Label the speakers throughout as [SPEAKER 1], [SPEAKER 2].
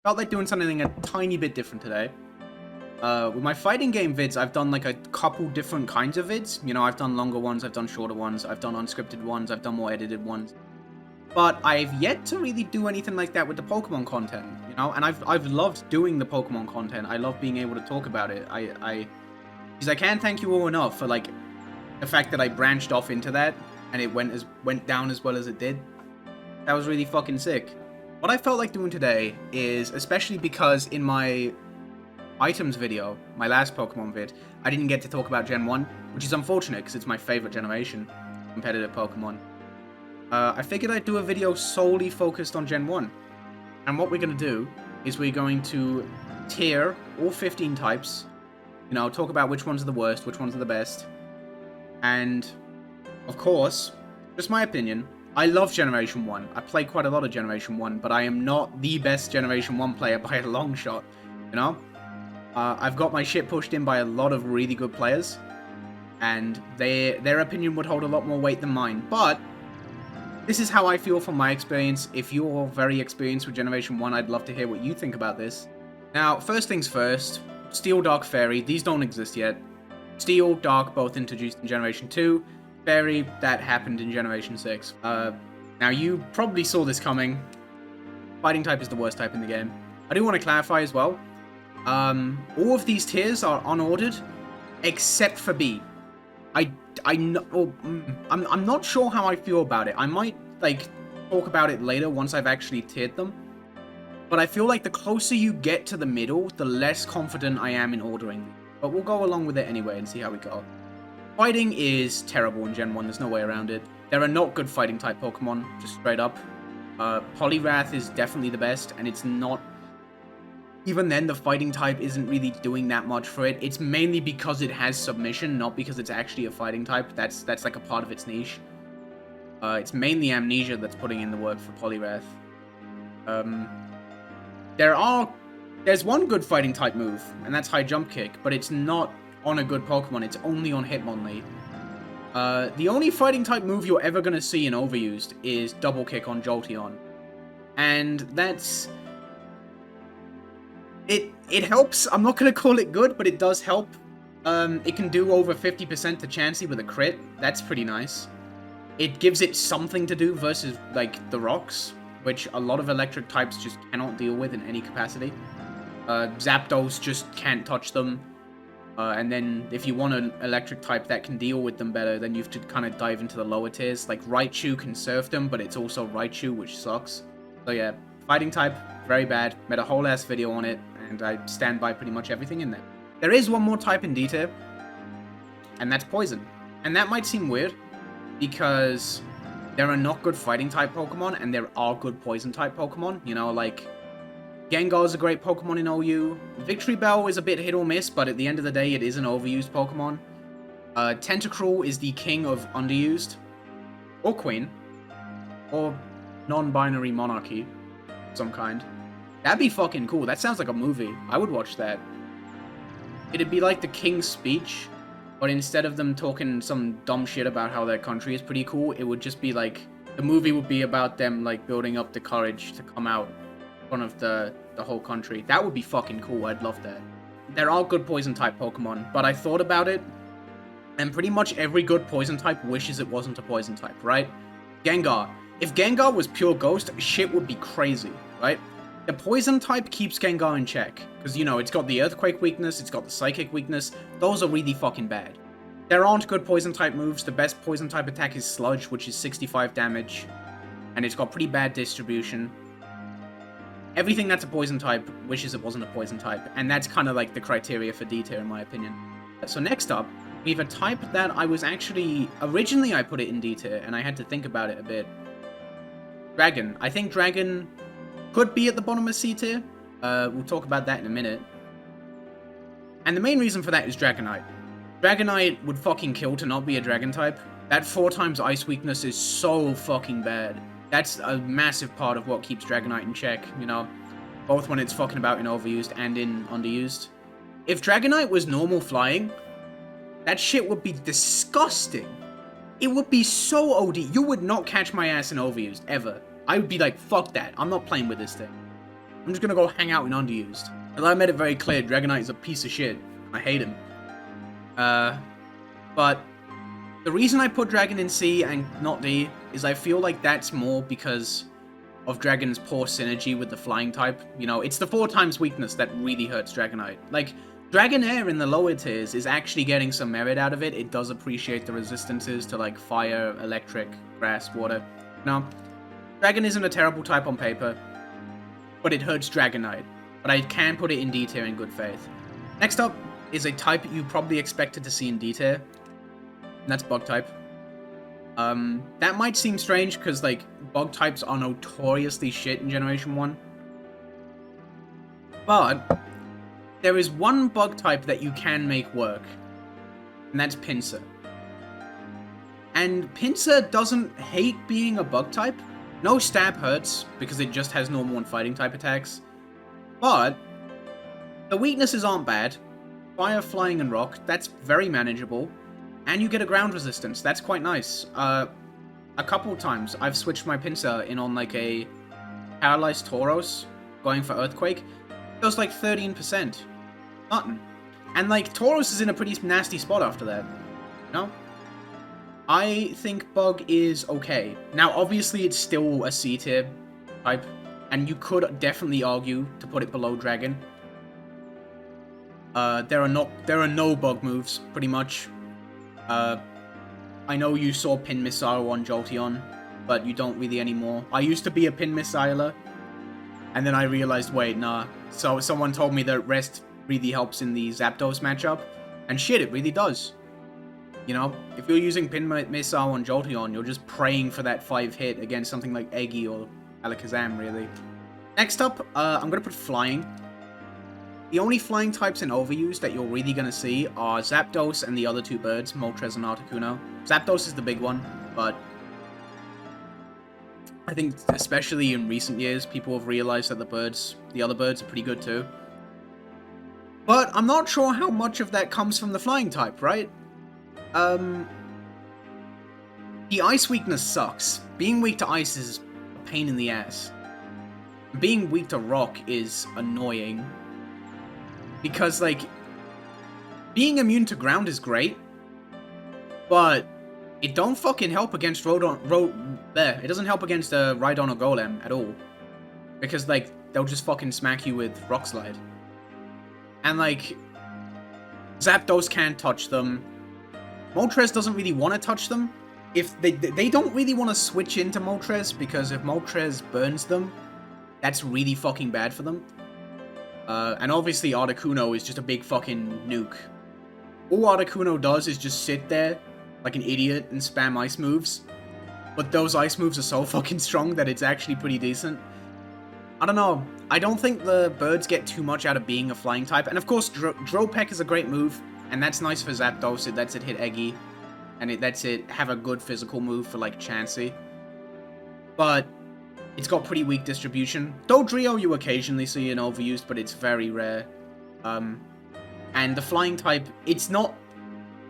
[SPEAKER 1] Felt like doing something a tiny bit different today. With my fighting game vids, I've done like a couple different kinds of vids. You know, I've done longer ones, I've done shorter ones, I've done unscripted ones, I've done more edited ones. But I've yet to really do anything like that with the Pokemon content, you know? And I've loved doing the Pokemon content. I love being able to talk about it. Because I can't thank you all enough for, like, the fact that I branched off into that, and it went down as well as it did. That was really fucking sick. What I felt like doing today is, especially because in my items video, my last Pokemon vid, I didn't get to talk about Gen 1, which is unfortunate because it's my favorite generation, competitive Pokemon. I figured I'd do a video solely focused on Gen 1. And what we're going to do is we're going to tier all 15 types, you know, talk about which ones are the worst, which ones are the best. And, of course, just my opinion, I love Generation 1. I play quite a lot of Generation 1, but I am not the best Generation 1 player by a long shot, you know? I've got my shit pushed in by a lot of really good players, and their opinion would hold a lot more weight than mine, but this is how I feel from my experience. If you're very experienced with Generation 1, I'd love to hear what you think about this. Now, first things first, Steel, Dark, Fairy, these don't exist yet. Steel, Dark, both introduced in Generation 2. Fairy, that happened in Generation 6. Now, you probably saw this coming. Fighting type is the worst type in the game. I do want to clarify as well. All of these tiers are unordered, except for B. I'm not sure how I feel about it. I might, like, talk about it later once I've actually tiered them. But I feel like the closer you get to the middle, the less confident I am in ordering them. But we'll go along with it anyway and see how we go. Fighting is terrible in Gen 1, there's no way around it. There are not good fighting type Pokemon, just straight up. Poliwrath is definitely the best, and it's not... Even then, the fighting type isn't really doing that much for it. It's mainly because it has submission, not because it's actually a fighting type. That's like a part of its niche. It's mainly Amnesia that's putting in the work for Poliwrath. There's one good fighting type move, and that's High Jump Kick, but it's not on a good Pokemon. It's only on Hitmonlee. The only fighting type move you're ever going to see in Overused is Double Kick on Jolteon. And that's... It helps. I'm not going to call it good, but it does help. It can do over 50% to Chansey with a crit. That's pretty nice. It gives it something to do versus, like, the rocks, which a lot of electric types just cannot deal with in any capacity. Zapdos just can't touch them. And then if you want an electric type that can deal with them better, then you have to kind of dive into the lower tiers. Like, Raichu can surf them, but it's also Raichu, which sucks. So yeah, fighting type, very bad. Made a whole ass video on it, and I stand by pretty much everything in there. There is one more type in D tier, and that's Poison. And that might seem weird, because there are not good fighting type Pokemon, and there are good Poison type Pokemon. You know, like, Gengar is a great Pokemon in OU. Victory Bell is a bit hit or miss, but at the end of the day, it is an overused Pokemon. Tentacruel is the king of underused. Or queen. Or non-binary monarchy of some kind. That'd be fucking cool. That sounds like a movie. I would watch that. It'd be like the King's Speech, but instead of them talking some dumb shit about how their country is pretty cool, it would just be like... The movie would be about them, like, building up the courage to come out in front of the whole country. That would be fucking cool. I'd love that. There are good Poison-type Pokemon, but I thought about it, and pretty much every good Poison-type wishes it wasn't a Poison-type, right? Gengar. If Gengar was pure Ghost, shit would be crazy, right? The Poison-type keeps Gengar in check, because, you know, it's got the Earthquake weakness, it's got the Psychic weakness. Those are really fucking bad. There aren't good Poison-type moves. The best Poison-type attack is Sludge, which is 65 damage, and it's got pretty bad distribution. Everything that's a Poison-type wishes it wasn't a Poison-type, and that's kind of like the criteria for D tier, in my opinion. So next up, we have a type that I was actually... Originally, I put it in D tier, and I had to think about it a bit. Dragon. I think Dragon could be at the bottom of C tier. We'll talk about that in a minute. And the main reason for that is Dragonite. Dragonite would fucking kill to not be a Dragon type. That 4 times Ice weakness is so fucking bad. That's a massive part of what keeps Dragonite in check, you know? Both when it's fucking about in overused and in underused. If Dragonite was normal flying, that shit would be disgusting. It would be so OD. You would not catch my ass in overused, ever. I would be like, fuck that. I'm not playing with this thing. I'm just gonna go hang out in Underused. And I made it very clear, Dragonite is a piece of shit. I hate him. But the reason I put Dragon in C and not D is I feel like that's more because of Dragon's poor synergy with the flying type. You know, it's the 4 times weakness that really hurts Dragonite. Like, Dragonair in the lower tiers is actually getting some merit out of it. It does appreciate the resistances to, like, fire, electric, grass, water. No, Dragon isn't a terrible type on paper, but it hurts Dragonite. But I can put it in D tier in good faith. Next up is a type you probably expected to see in D tier, and that's Bug type. That might seem strange because, like, Bug types are notoriously shit in Generation 1. But there is one Bug type that you can make work, and that's Pinsir. And Pinsir doesn't hate being a Bug type. No stab hurts, because it just has normal and fighting type attacks. But the weaknesses aren't bad. Fire, flying, and rock, that's very manageable. And you get a ground resistance, that's quite nice. A couple times I've switched my Pinsir in on like a Paralyzed Tauros, going for Earthquake. It does like 13%. Nothing. And like, Tauros is in a pretty nasty spot after that. You know? I think Bug is okay. Now, obviously, it's still a C tier type, and you could definitely argue to put it below Dragon. There are no Bug moves, pretty much. I know you saw Pin Missile on Jolteon, but you don't really anymore. I used to be a Pin Missiler, and then I realized, wait, nah. So someone told me that Rest really helps in the Zapdos matchup, and shit, it really does. You know, if you're using Pin Missile on Jolteon, you're just praying for that 5 hit against something like Eggy or Alakazam, really. Next up, I'm gonna put Flying. The only flying types in Overuse that you're really gonna see are Zapdos and the other 2 birds, Moltres and Articuno. Zapdos is the big one, but I think especially in recent years, people have realized that the other birds are pretty good too. But I'm not sure how much of that comes from the flying type, right? The ice weakness sucks. Being weak to ice is a pain in the ass. Being weak to rock is annoying. Because, like, being immune to ground is great, but it don't fucking help against it doesn't help against Rhydon or Golem at all. Because, like, they'll just fucking smack you with Rock Slide. And, like, Zapdos can't touch them. Moltres doesn't really want to touch them. If they don't really want to switch into Moltres, because if Moltres burns them, that's really fucking bad for them. And obviously Articuno is just a big fucking nuke. All Articuno does is just sit there like an idiot and spam ice moves. But those ice moves are so fucking strong that it's actually pretty decent. I don't know. I don't think the birds get too much out of being a flying type. And of course, Dropek is a great move. And that's nice for Zapdos. It lets it hit Eggy. And it lets it have a good physical move for, like, Chansey. But it's got pretty weak distribution. Dodrio you occasionally see in Overused, but it's very rare. And the flying type, it's not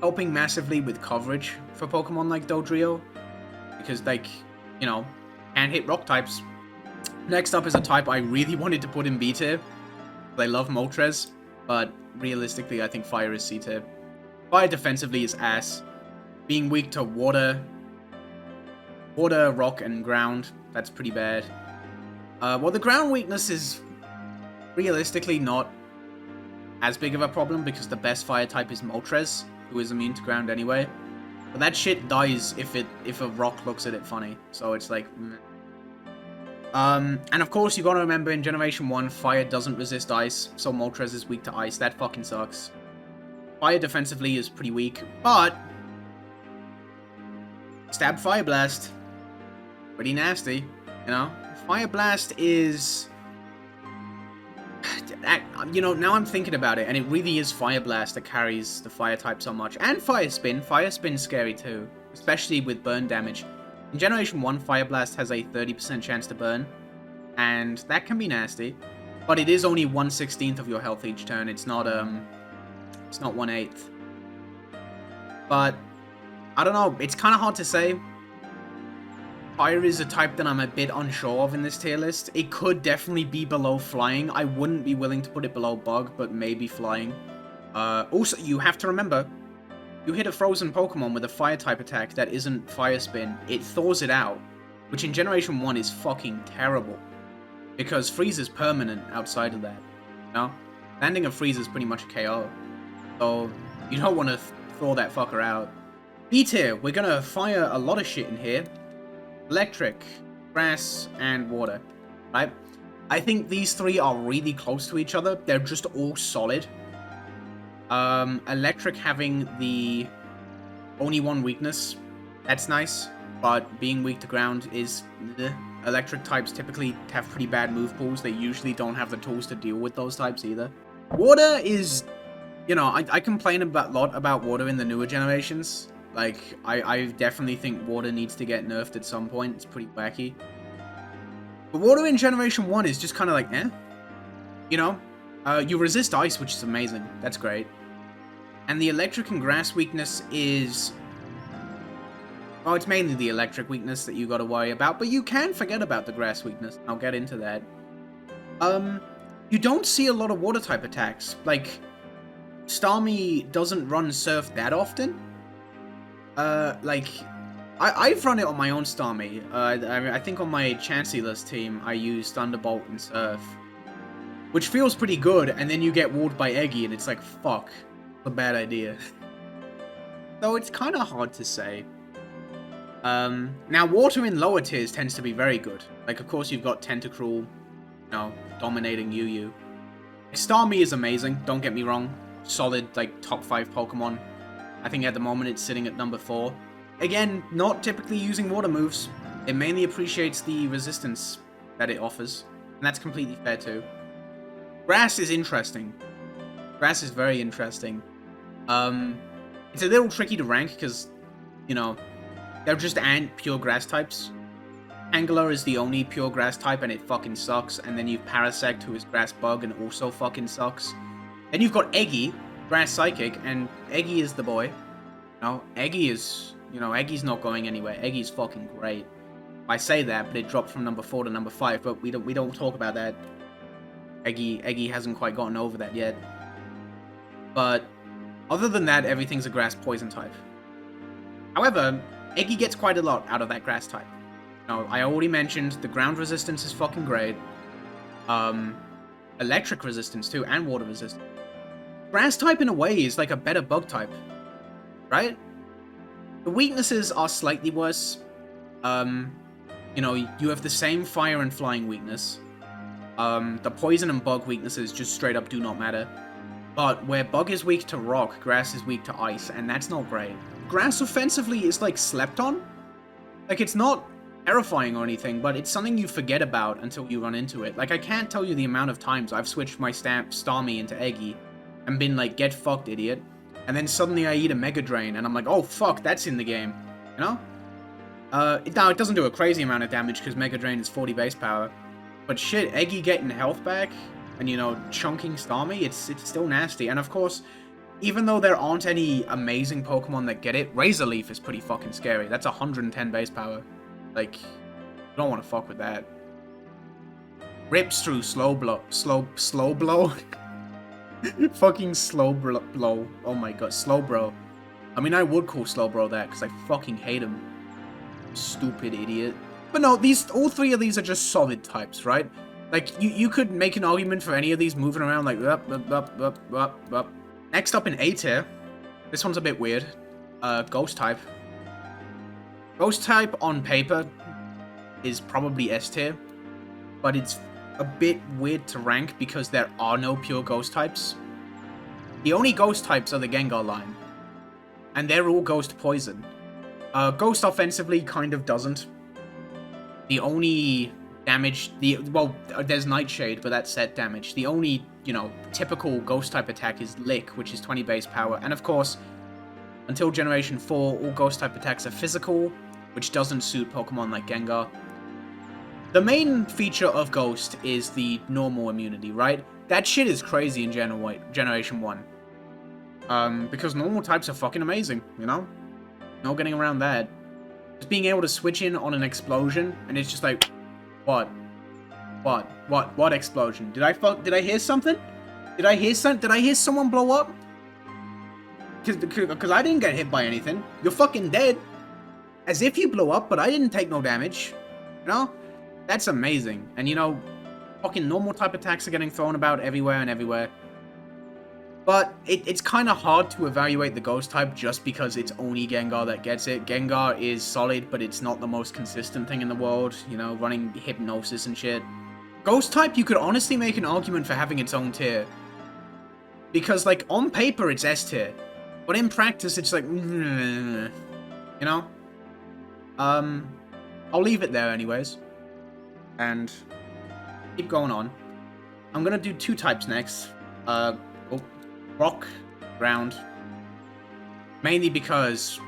[SPEAKER 1] helping massively with coverage for Pokemon like Dodrio. Because, like, you know, can't hit rock types. Next up is a type I really wanted to put in B tier. I love Moltres. But realistically, I think Fire is C tier. Fire defensively is ass. Being weak to water, rock, and ground, that's pretty bad. Well, the ground weakness is realistically not as big of a problem because the best fire type is Moltres, who is immune to ground anyway. But that shit dies if a rock looks at it funny. So it's like, meh. And of course, you gotta remember in Generation 1, Fire doesn't resist Ice, so Moltres is weak to Ice. That fucking sucks. Fire defensively is pretty weak, but Stab Fire Blast, pretty nasty, you know? Fire Blast is, you know, now I'm thinking about it, and it really is Fire Blast that carries the Fire type so much. And Fire Spin. Fire Spin's scary too, especially with burn damage. In Generation 1, Fire Blast has a 30% chance to burn, and that can be nasty. But it is only 1/16 of your health each turn. It's not 1/8. But I don't know. It's kind of hard to say. Fire is a type that I'm a bit unsure of in this tier list. It could definitely be below flying. I wouldn't be willing to put it below bug, but maybe flying. Also, you have to remember, you hit a frozen Pokemon with a fire type attack that isn't Fire Spin, it thaws it out, which in Generation 1 is fucking terrible. Because Freeze is permanent outside of that, you know? Landing a Freeze is pretty much a KO. So, you don't want to thaw that fucker out. B tier, we're gonna fire a lot of shit in here. Electric, Grass, and Water, right? I think these three are really close to each other. They're just all solid. Electric having the only one weakness, that's nice, but being weak to ground is bleh. Electric types typically have pretty bad move pools. They usually don't have the tools to deal with those types either. Water is, you know, I complain a lot about Water in the newer generations. Like, I definitely think Water needs to get nerfed at some point. It's pretty wacky. But Water in Generation 1 is just kind of like, eh? You know? You resist Ice, which is amazing. That's great. And the Electric and Grass weakness is... Oh, it's mainly the Electric weakness that you gotta worry about, but you can forget about the Grass weakness. I'll get into that. You don't see a lot of Water-type attacks. Like, Starmie doesn't run Surf that often. I've run it on my own Starmie. I think on my Chancellor's team, I use Thunderbolt and Surf. Which feels pretty good, and then you get walled by Eggy, and it's like, fuck. A bad idea. So it's kind of hard to say. Now, Water in lower tiers tends to be very good. Like, of course, you've got Tentacruel, you know, dominating Yu. Starmie is amazing, don't get me wrong. Solid, like, top 5 Pokemon. I think at the moment it's sitting at number 4. Again, not typically using water moves. It mainly appreciates the resistance that it offers. And that's completely fair too. Grass is interesting. Grass is very interesting. It's a little tricky to rank because, you know, they're just pure grass types. Angler is the only pure grass type and it fucking sucks. And then you've Parasect, who is grass bug and also fucking sucks. Then you've got Eggy, Grass Psychic, and Eggy is the boy. No, Eggy is, you know, Eggy's not going anywhere. Eggy's fucking great. I say that, but it dropped from number 4 to number 5, but we don't talk about that. Eggy hasn't quite gotten over that yet. But other than that, everything's a grass poison type. However, Eggy gets quite a lot out of that grass type. Now, I already mentioned the ground resistance is fucking great. Electric resistance too, and water resistance. Grass type, in a way, is like a better bug type, right? The weaknesses are slightly worse. You know, you have the same fire and flying weakness. The poison and bug weaknesses just straight up do not matter. But where bug is weak to rock, grass is weak to ice, and that's not great. Grass offensively is like slept on. Like, it's not terrifying or anything, but it's something you forget about until you run into it. Like, I can't tell you the amount of times I've switched my Starmie into Eggy and been like, get fucked, idiot. And then suddenly I eat a Mega Drain, and I'm like, oh fuck, that's in the game. You know? Now, it doesn't do a crazy amount of damage, because Mega Drain is 40 base power. But shit, Eggy getting health back, and, you know, chunking Starmie, it's still nasty. And of course, even though there aren't any amazing Pokemon that get it, Razor Leaf is pretty fucking scary. That's 110 base power. Like, you don't want to fuck with that. Rips through slow blow. Fucking slow blow. Oh my god, slow bro. I mean, I would call slow bro that because I fucking hate him. Stupid idiot. But no, all 3 of these are just solid types, right? Like, you could make an argument for any of these moving around like up. Next up in A tier, this one's a bit weird. Ghost type. Ghost type on paper is probably S tier, but it's a bit weird to rank because there are no pure ghost types. The only ghost types are the Gengar line, and they're all ghost poison. Ghost offensively kind of doesn't. The only damage, there's Nightshade, but that's set damage. The only, you know, typical ghost type attack is Lick, which is 20 base power, and of course, until Generation 4, all ghost type attacks are physical, which doesn't suit Pokemon like Gengar. The main feature of Ghost is the normal immunity, right? That shit is crazy in Generation 1. Because normal types are fucking amazing, you know? No getting around that. Just being able to switch in on an explosion, and it's just like, what? What explosion? Did I hear something? Did I hear someone blow up? Because I didn't get hit by anything. You're fucking dead. As if you blew up, but I didn't take no damage. You know? That's amazing. And you know, fucking normal type attacks are getting thrown about everywhere and everywhere. But it's kind of hard to evaluate the Ghost type just because it's only Gengar that gets it. Gengar is solid, but it's not the most consistent thing in the world. You know, running Hypnosis and shit. Ghost type, you could honestly make an argument for having its own tier. Because, like, on paper, it's S tier. But in practice, it's like, you know? I'll leave it there anyways. And keep going on. I'm gonna do 2 types next. Rock, ground. Mainly because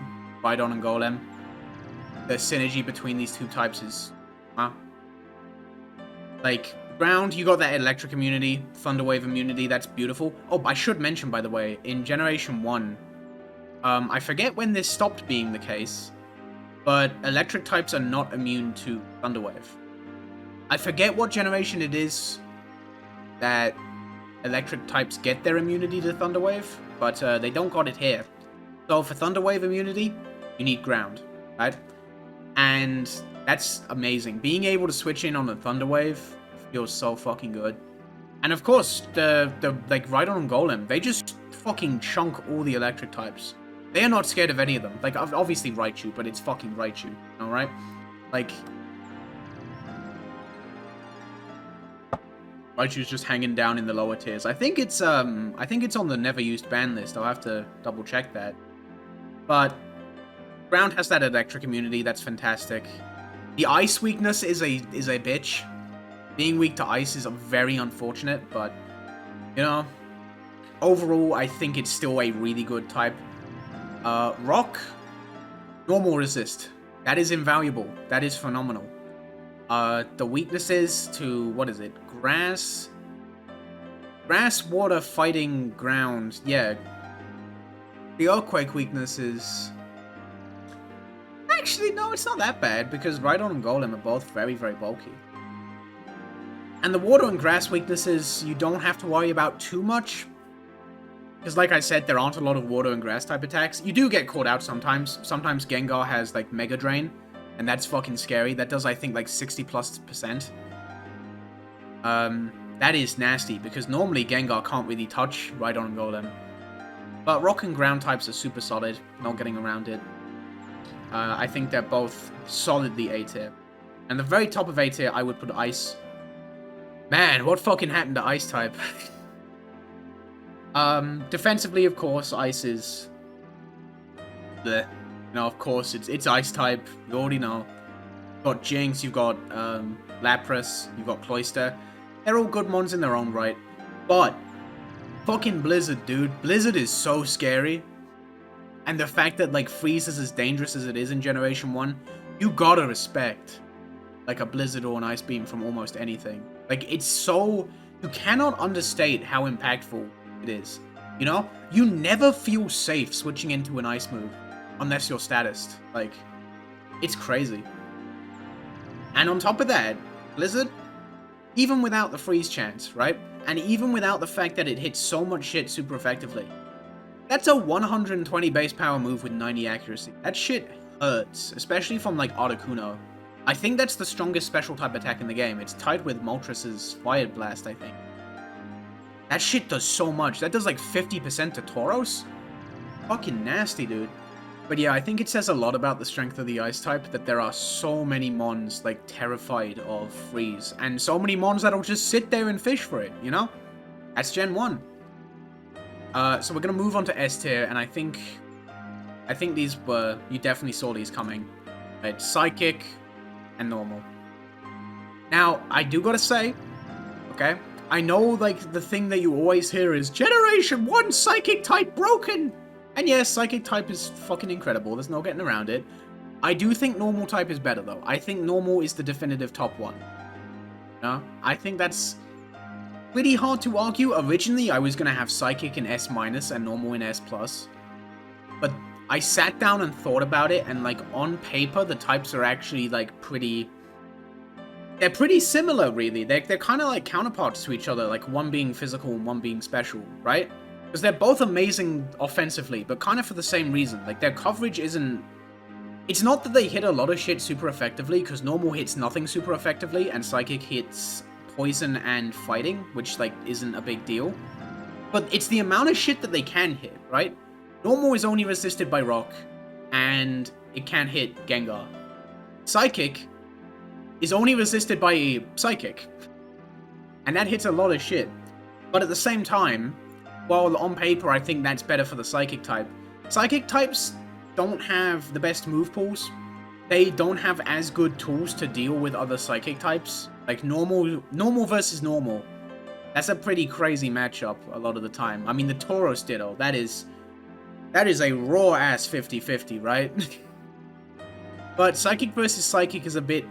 [SPEAKER 1] Rhydon and Golem. The synergy between these 2 types is... Like, ground, you got that electric immunity, thunder wave immunity, that's beautiful. Oh, I should mention, by the way, in Generation 1, I forget when this stopped being the case, but electric types are not immune to thunder wave. I forget what generation it is that electric types get their immunity to thunder wave, but they don't got it here. So for thunder wave immunity, you need ground, right? And that's amazing. Being able to switch in on the thunder wave feels so fucking good. And of course, the like Rhydon and Golem, they just fucking chunk all the electric types. They are not scared of any of them. Like, obviously Raichu, but it's fucking Raichu, alright? Like, Raichu's just hanging down in the lower tiers. I think it's on the never used ban list. I'll have to double check that. But ground has that electric immunity. That's fantastic. The ice weakness is a bitch. Being weak to ice is very unfortunate, but you know, overall I think it's still a really good type. Rock, normal resist. That is invaluable. That is phenomenal. The weaknesses to, what is it? Grass, water, fighting, ground. Yeah. The earthquake weakness is... Actually, no, it's not that bad, because Rhydon and Golem are both very, very bulky. And the water and grass weaknesses, you don't have to worry about too much. Because like I said, there aren't a lot of water and grass type attacks. You do get caught out sometimes. Sometimes Gengar has, like, Mega Drain. And that's fucking scary. That does, I think, like 60+%. That is nasty, because normally Gengar can't really touch Rhydon and Golem. But rock and ground types are super solid. Not getting around it. I think they're both solidly A tier. And the very top of A tier, I would put Ice. Man, what fucking happened to Ice type? Defensively, of course, Ice is... bleh. No, of course, it's Ice type. You already know. You've got Jinx, you've got Lapras, you've got Cloyster. They're all good mons in their own right. But, fucking Blizzard, dude. Blizzard is so scary. And the fact that, like, Freeze is as dangerous as it is in Generation 1, you gotta respect, like, a Blizzard or an Ice Beam from almost anything. Like, it's so... You cannot understate how impactful it is. You know? You never feel safe switching into an Ice move. Unless you're statist. Like, it's crazy. And on top of that, Blizzard, even without the freeze chance, right? And even without the fact that it hits so much shit super effectively, that's a 120 base power move with 90 accuracy. That shit hurts, especially from, like, Articuno. I think that's the strongest special type attack in the game. It's tied with Moltres' Fire Blast, I think. That shit does so much. That does, like, 50% to Tauros? Fucking nasty, dude. But yeah, I think it says a lot about the strength of the Ice type that there are so many mons, like, terrified of Freeze. And so many mons that'll just sit there and fish for it, you know? That's Gen 1. So we're gonna move on to S tier, and I think these were... You definitely saw these coming. Right? Psychic and normal. Now, I do gotta say, okay? I know, like, the thing that you always hear is, Generation 1 Psychic type broken! And yes, Psychic type is fucking incredible. There's no getting around it. I do think Normal type is better, though. I think Normal is the definitive top one. No? I think that's pretty hard to argue. Originally, I was going to have Psychic in S- and Normal in S+. But I sat down and thought about it, and, like, on paper, the types are actually, like, they're pretty similar, really. They're kind of like counterparts to each other, like one being physical and one being special, right? Because they're both amazing offensively, but kind of for the same reason. Like, their coverage isn't... It's not that they hit a lot of shit super effectively, because normal hits nothing super effectively, and psychic hits poison and fighting, which, like, isn't a big deal. But it's the amount of shit that they can hit, right? Normal is only resisted by rock, and it can hit Gengar. Psychic is only resisted by psychic, and that hits a lot of shit. But at the same time, while on paper I think that's better for the psychic type, psychic types don't have the best move pools. They don't have as good tools to deal with other psychic types. Like normal versus normal. That's a pretty crazy matchup a lot of the time. I mean, the Tauros Ditto, that is a raw-ass 50-50, right? But psychic versus psychic is a bit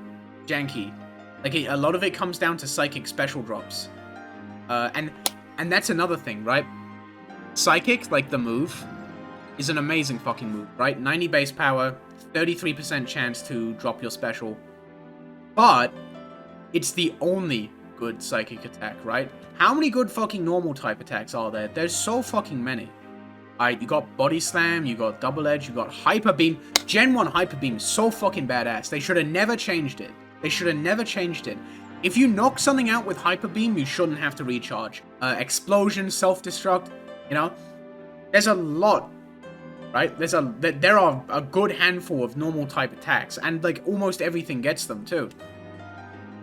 [SPEAKER 1] janky. Like, a lot of it comes down to psychic special drops. And that's another thing, right? Psychic, like the move, is an amazing fucking move, right? 90 base power, 33% chance to drop your special. But it's the only good psychic attack, right? How many good fucking normal type attacks are there? There's so fucking many. Alright, you got Body Slam, you got Double Edge, you got Hyper Beam. Gen 1 Hyper Beam is so fucking badass. They should have never changed it. They should have never changed it. If you knock something out with Hyper Beam, you shouldn't have to recharge. Explosion, Self-Destruct, you know? There's a lot, right? There are a good handful of normal type attacks, and like almost everything gets them too.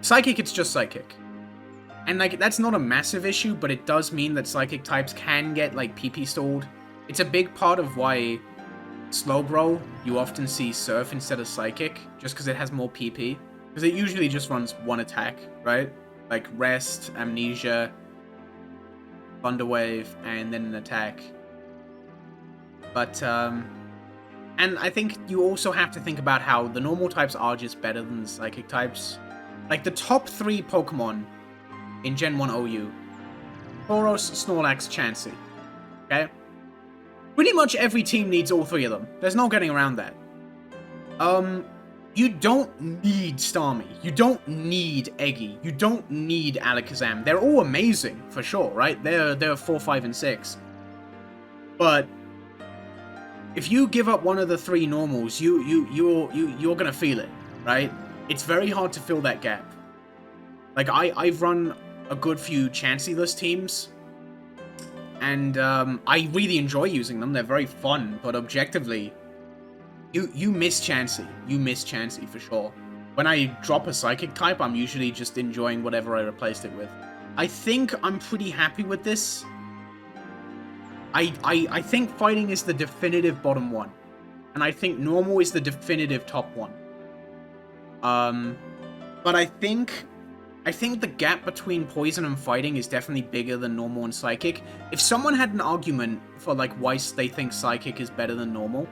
[SPEAKER 1] Psychic, it's just Psychic. And like, that's not a massive issue, but it does mean that Psychic types can get like PP stalled. It's a big part of why Slowbro, you often see Surf instead of Psychic, just because it has more PP. Because it usually just runs one attack, right? Like Rest, Amnesia, Thunder Wave, and then an attack. But, and I think you also have to think about how the normal types are just better than the Psychic types. Like, the top 3 Pokemon in Gen 1 OU: Tauros, Snorlax, Chansey. Okay? Pretty much every team needs all 3 of them. There's no getting around that. You don't need Starmie. You don't need Eggy. You don't need Alakazam. They're all amazing, for sure, right? They're 4, 5, and 6. But if you give up one of the 3 normals, you're gonna feel it, right? It's very hard to fill that gap. Like, I've run a good few Chansey-less teams, and I really enjoy using them. They're very fun, but objectively, you miss Chansey. You miss Chansey for sure. When I drop a Psychic type, I'm usually just enjoying whatever I replaced it with. I think I'm pretty happy with this. I think Fighting is the definitive bottom one, and I think Normal is the definitive top one. But I think the gap between Poison and Fighting is definitely bigger than Normal and Psychic. If someone had an argument for like why they think Psychic is better than Normal,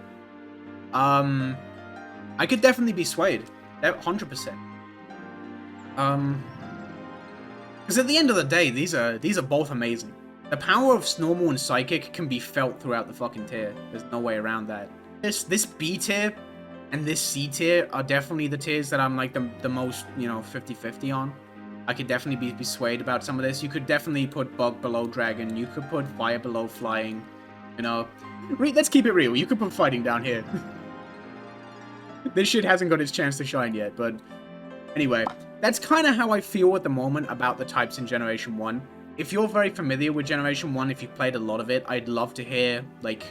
[SPEAKER 1] I could definitely be swayed. 100%. Because at the end of the day, these are both amazing. The power of Normal and Psychic can be felt throughout the fucking tier. There's no way around that. This B tier and this C tier are definitely the tiers that I'm like the most, you know, 50-50 on. I could definitely be swayed about some of this. You could definitely put Bug below Dragon. You could put Fire below Flying. You know, let's keep it real. You could put Fighting down here. This shit hasn't got its chance to shine yet, but anyway, that's kind of how I feel at the moment about the types in Generation 1. If you're very familiar with Generation 1, if you've played a lot of it, I'd love to hear, like,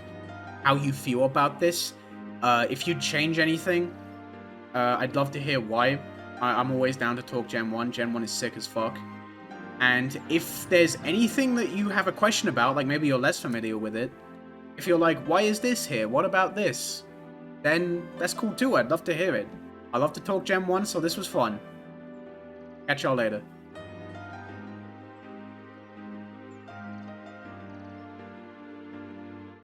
[SPEAKER 1] how you feel about this. If you change anything, I'd love to hear why. I'm always down to talk Gen 1. Gen 1 is sick as fuck. And if there's anything that you have a question about, like maybe you're less familiar with it, if you're like, why is this here? What about this? Then that's cool too. I'd love to hear it. I love to talk Gen 1, so this was fun. Catch y'all later.